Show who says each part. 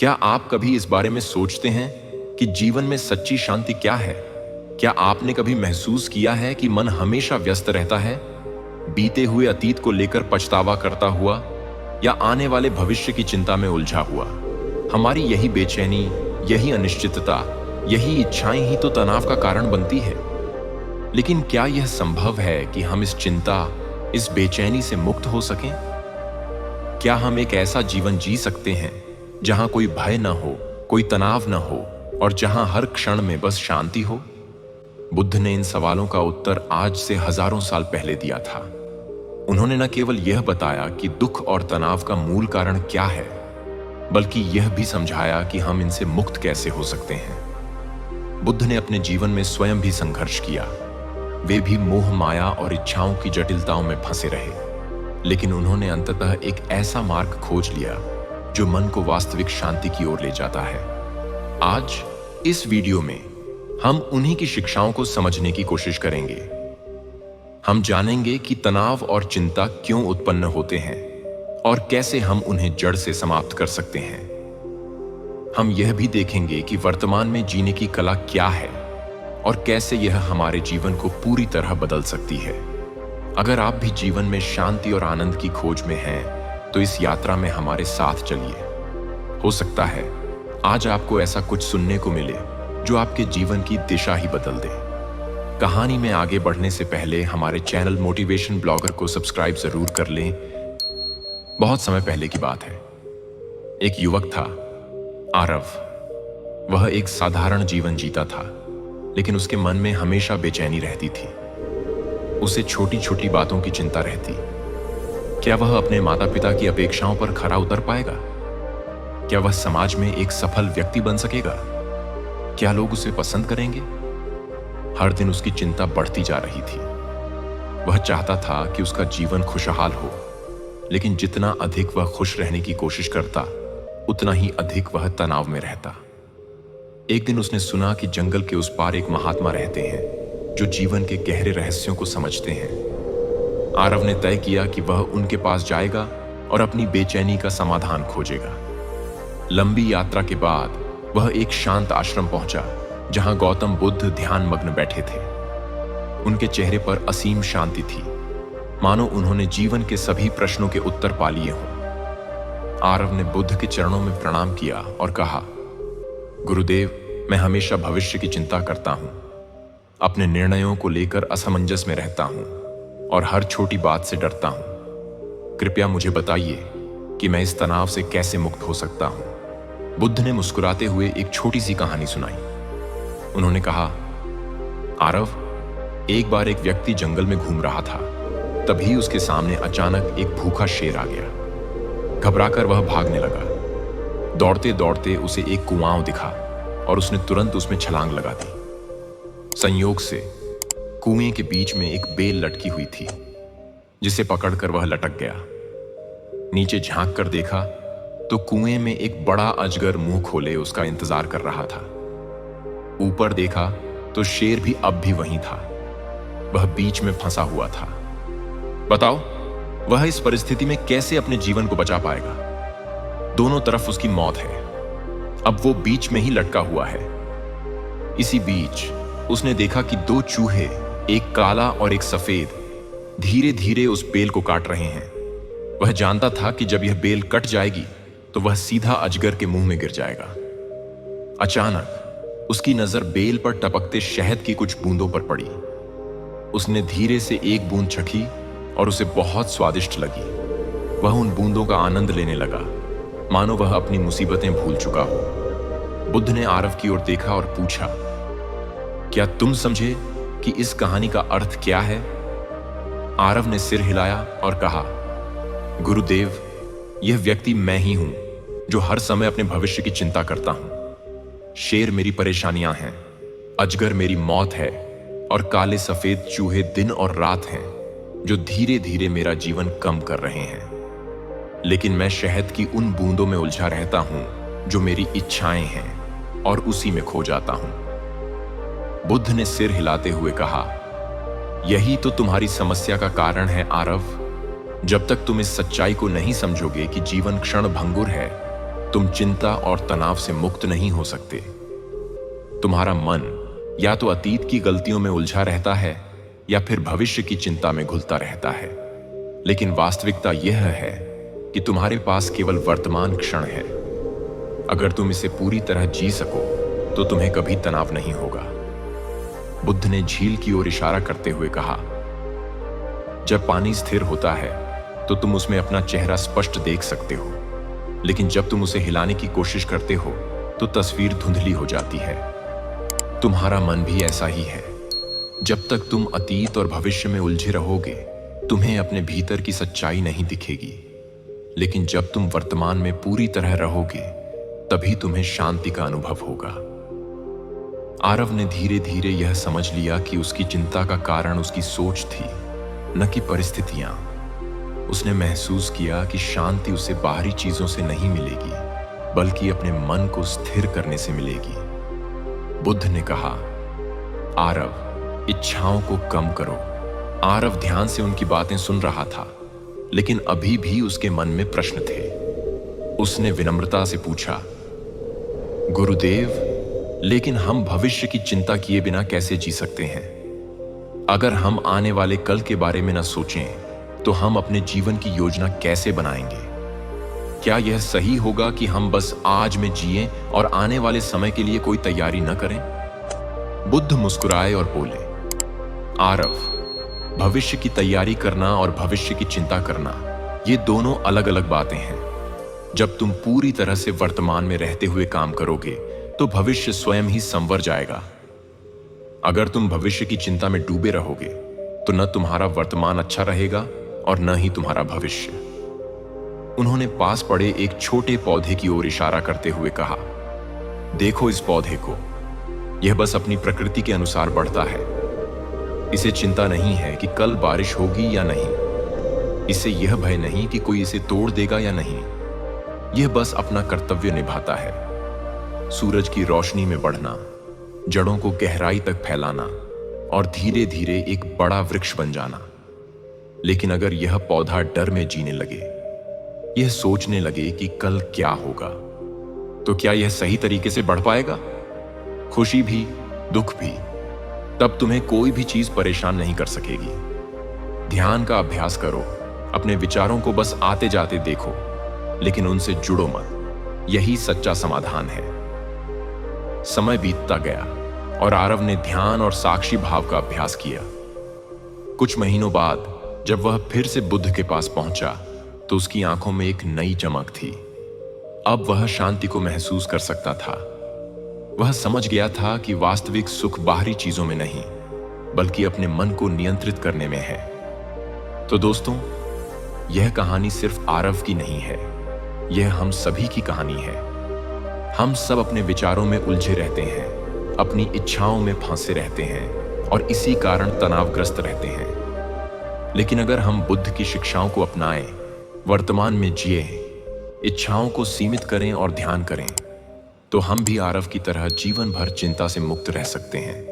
Speaker 1: क्या आप कभी इस बारे में सोचते हैं कि जीवन में सच्ची शांति क्या है? क्या आपने कभी महसूस किया है कि मन हमेशा व्यस्त रहता है, बीते हुए अतीत को लेकर पछतावा करता हुआ या आने वाले भविष्य की चिंता में उलझा हुआ? हमारी यही बेचैनी, यही अनिश्चितता, यही इच्छाएं ही तो तनाव का कारण बनती है। लेकिन क्या यह संभव है कि हम इस चिंता, इस बेचैनी से मुक्त हो सकें? क्या हम एक ऐसा जीवन जी सकते हैं जहां कोई भय न हो, कोई तनाव न हो और जहां हर क्षण में बस शांति हो? बुद्ध ने इन सवालों का उत्तर आज से हजारों साल पहले दिया था। उन्होंने न केवल यह बताया कि दुख और तनाव का मूल कारण क्या है, बल्कि यह भी समझाया कि हम इनसे मुक्त कैसे हो सकते हैं। बुद्ध ने अपने जीवन में स्वयं भी संघर्ष किया। वे भी मोह, माया और इच्छाओं की जटिलताओं में फंसे रहे, लेकिन उन्होंने अंततः एक ऐसा मार्ग खोज लिया जो मन को वास्तविक शांति की ओर ले जाता है। आज इस वीडियो में हम उन्हीं की शिक्षाओं को समझने की कोशिश करेंगे। हम जानेंगे कि तनाव और चिंता क्यों उत्पन्न होते हैं और कैसे हम उन्हें जड़ से समाप्त कर सकते हैं। हम यह भी देखेंगे कि वर्तमान में जीने की कला क्या है और कैसे यह हमारे जीवन को पूरी तरह बदल सकती है। अगर आप भी जीवन में शांति और आनंद की खोज में हैं, तो इस यात्रा में हमारे साथ चलिए। हो सकता है आज आपको ऐसा कुछ सुनने को मिले जो आपके जीवन की दिशा ही बदल दे। कहानी में आगे बढ़ने से पहले हमारे चैनल मोटिवेशन ब्लॉगर को सब्सक्राइब जरूर कर लें। बहुत समय पहले की बात है। एक युवक था, आरव। वह एक साधारण जीवन जीता था, लेकिन उसके मन में हमेशा बेचैनी रहती थी। उसे छोटी छोटी बातों की चिंता रहती। क्या वह अपने माता पिता की अपेक्षाओं पर खरा उतर पाएगा? क्या वह समाज में एक सफल व्यक्ति बन सकेगा? क्या लोग उसे पसंद करेंगे? हर दिन उसकी चिंता बढ़ती जा रही थी। वह चाहता था कि उसका जीवन खुशहाल हो, लेकिन जितना अधिक वह खुश रहने की कोशिश करता, उतना ही अधिक वह तनाव में रहता। एक दिन उसने सुना कि जंगल के उस पार एक महात्मा रहते हैं जो जीवन के गहरे रहस्यों को समझते हैं। आरव ने तय किया कि वह उनके पास जाएगा और अपनी बेचैनी का समाधान खोजेगा। लंबी यात्रा के बाद वह एक शांत आश्रम पहुंचा, जहां गौतम बुद्ध ध्यान मग्न बैठे थे। उनके चेहरे पर असीम शांति थी, मानो उन्होंने जीवन के सभी प्रश्नों के उत्तर पा लिए हों। आरव ने बुद्ध के चरणों में प्रणाम किया और कहा, गुरुदेव, मैं हमेशा भविष्य की चिंता करता हूं, अपने निर्णयों को लेकर असमंजस में रहता हूं और हर छोटी बात से डरता हूं। कृपया मुझे बताइए कि मैं इस तनाव से कैसे मुक्त हो सकता हूं। बुद्ध ने मुस्कुराते हुए एक छोटी सी कहानी सुनाई। उन्होंने कहा, आरव, एक बार एक व्यक्ति जंगल में घूम रहा था। तभी उसके सामने अचानक एक भूखा शेर आ गया। घबराकर वह भागने लगा। दौड़ते दौड़ते उसे एक कुआं दिखा और उसने तुरंत उसमें छलांग लगा दी। संयोग से कुएं के बीच में एक बेल लटकी हुई थी, जिसे पकड़कर वह लटक गया। नीचे झांक कर देखा तो कुएं में एक बड़ा अजगर मुंह खोले उसका इंतजार कर रहा था। ऊपर देखा तो शेर भी अब भी वहीं था। वह बीच में फंसा हुआ था। बताओ, वह इस परिस्थिति में कैसे अपने जीवन को बचा पाएगा? दोनों तरफ उसकी मौत है। अब वो बीच में ही लटका हुआ है। इसी बीच उसने देखा कि दो चूहे, एक काला और एक सफेद, धीरे धीरे उस बेल को काट रहे हैं। वह जानता था कि जब यह बेल कट जाएगी तो वह सीधा अजगर के मुंह में गिर जाएगा। अचानक उसकी नजर बेल पर टपकते शहद की कुछ बूंदों पर पड़ी। उसने धीरे से एक बूंद चखी और उसे बहुत स्वादिष्ट लगी। वह उन बूंदों का आनंद लेने लगा, मानो वह अपनी मुसीबतें भूल चुका हो। बुद्ध ने आरव की ओर देखा और पूछा, क्या तुम समझे कि इस कहानी का अर्थ क्या है? आरव ने सिर हिलाया और कहा, गुरुदेव, यह व्यक्ति मैं ही हूं जो हर समय अपने भविष्य की चिंता करता हूं। शेर मेरी परेशानियां हैं, अजगर मेरी मौत है और काले सफेद चूहे दिन और रात हैं जो धीरे धीरे मेरा जीवन कम कर रहे हैं। लेकिन मैं शहद की उन बूंदों में उलझा रहता हूं जो मेरी इच्छाएं हैं और उसी में खो जाता हूं। बुद्ध ने सिर हिलाते हुए कहा, यही तो तुम्हारी समस्या का कारण है आरव। जब तक तुम इस सच्चाई को नहीं समझोगे कि जीवन क्षण भंगुर है, तुम चिंता और तनाव से मुक्त नहीं हो सकते। तुम्हारा मन या तो अतीत की गलतियों में उलझा रहता है या फिर भविष्य की चिंता में घुलता रहता है। लेकिन वास्तविकता यह है कि तुम्हारे पास केवल वर्तमान क्षण है। अगर तुम इसे पूरी तरह जी सको तो तुम्हें कभी तनाव नहीं होगा। बुद्ध ने झील की ओर इशारा करते हुए कहा, जब पानी स्थिर होता है तो तुम उसमें अपना चेहरा स्पष्ट देख सकते हो, लेकिन जब तुम उसे हिलाने की कोशिश करते हो तो तस्वीर धुंधली हो जाती है। तुम्हारा मन भी ऐसा ही है। जब तक तुम अतीत और भविष्य में उलझे रहोगे, तुम्हें अपने भीतर की सच्चाई नहीं दिखेगी। लेकिन जब तुम वर्तमान में पूरी तरह रहोगे, तभी तुम्हें शांति का अनुभव होगा। आरव ने धीरे धीरे यह समझ लिया कि उसकी चिंता का कारण उसकी सोच थी, न कि परिस्थितियां। उसने महसूस किया कि शांति उसे बाहरी चीजों से नहीं मिलेगी, बल्कि अपने मन को स्थिर करने से मिलेगी। बुद्ध ने कहा, आरव, इच्छाओं को कम करो। आरव ध्यान से उनकी बातें सुन रहा था, लेकिन अभी भी उसके मन में प्रश्न थे। उसने विनम्रता से पूछा, गुरुदेव, लेकिन हम भविष्य की चिंता किए बिना कैसे जी सकते हैं? अगर हम आने वाले कल के बारे में न सोचें, तो हम अपने जीवन की योजना कैसे बनाएंगे? क्या यह सही होगा कि हम बस आज में जिएं और आने वाले समय के लिए कोई तैयारी न करें? बुद्ध मुस्कुराए और बोले, आरव, भविष्य की तैयारी करना और भविष्य की चिंता करना, ये दोनों अलग अलग बातें हैं। जब तुम पूरी तरह से वर्तमान में रहते हुए काम करोगे, तो भविष्य स्वयं ही संवर जाएगा। अगर तुम भविष्य की चिंता में डूबे रहोगे, तो न तुम्हारा वर्तमान अच्छा रहेगा और न ही तुम्हारा भविष्य। उन्होंने पास पड़े एक छोटे पौधे की ओर इशारा करते हुए कहा, देखो इस पौधे को, यह बस अपनी प्रकृति के अनुसार बढ़ता है। इसे चिंता नहीं है कि कल बारिश होगी या नहीं। इसे यह भय नहीं कि कोई इसे तोड़ देगा या नहीं। यह बस अपना कर्तव्य निभाता है। सूरज की रोशनी में बढ़ना, जड़ों को गहराई तक फैलाना और धीरे धीरे एक बड़ा वृक्ष बन जाना। लेकिन अगर यह पौधा डर में जीने लगे, यह सोचने लगे कि कल क्या होगा, तो क्या यह सही तरीके से बढ़ पाएगा? खुशी भी, दुख भी, तब तुम्हें कोई भी चीज परेशान नहीं कर सकेगी। ध्यान का अभ्यास करो, अपने विचारों को बस आते जाते देखो, लेकिन उनसे जुड़ो मत। यही सच्चा समाधान है। समय बीतता गया और आरव ने ध्यान और साक्षी भाव का अभ्यास किया। कुछ महीनों बाद जब वह फिर से बुद्ध के पास पहुंचा, तो उसकी आंखों में एक नई चमक थी। अब वह शांति को महसूस कर सकता था। वह समझ गया था कि वास्तविक सुख बाहरी चीजों में नहीं, बल्कि अपने मन को नियंत्रित करने में है। तो दोस्तों, यह कहानी सिर्फ आरव की नहीं है, यह हम सभी की कहानी है। हम सब अपने विचारों में उलझे रहते हैं, अपनी इच्छाओं में फंसे रहते हैं और इसी कारण तनावग्रस्त रहते हैं। लेकिन अगर हम बुद्ध की शिक्षाओं को अपनाएं, वर्तमान में जिए, इच्छाओं को सीमित करें और ध्यान करें, तो हम भी आरव की तरह जीवन भर चिंता से मुक्त रह सकते हैं।